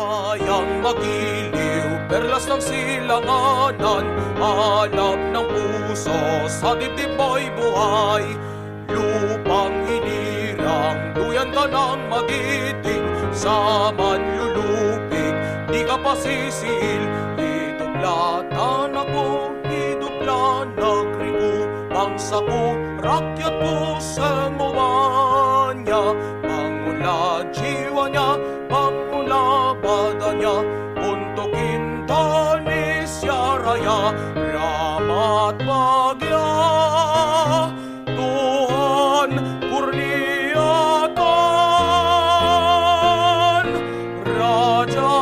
Kayang magiliw, perlas ng silanganan, alap ng puso, sa dibdib mo'y buhay. Lupang hinirang, duyan ka ng magiting, sa manlulupig, di ka pa sisil. Hidupla tanako, hidupla nagriku, pangsaku, rakyat po sa mawanya. Pangula jiwa niya, pangula badanya, untukin tanis yaraya, ramat bagya, Tuhan kurniatan, Raja